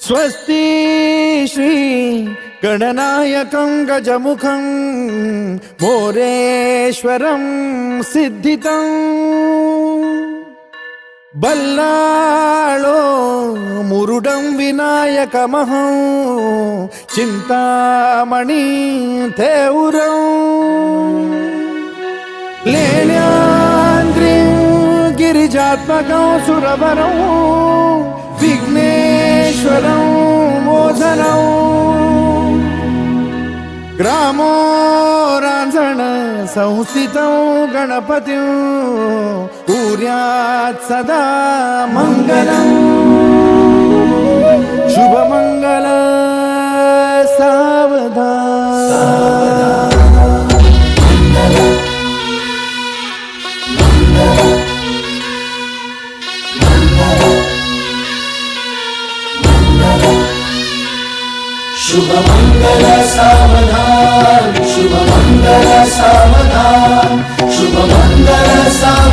स्वस्ति श्री गणनायकं गजमुखं मोरेश्वरं सिद्धितं बल्लाळो मुरुडं विनायकमहं चिंतामणि थेउरं लेण्याद्रिं गिरिजात्मकं सुरवरं विघ्नेश्वरं मोचनं ग्रामो रांझण संस्थितं गणपतिं कुर्यात् सदा मंगलम् शुभमंगल सावधान शुभमंगल सावधान शुभमंगल सावधान शुभमंगल सावधान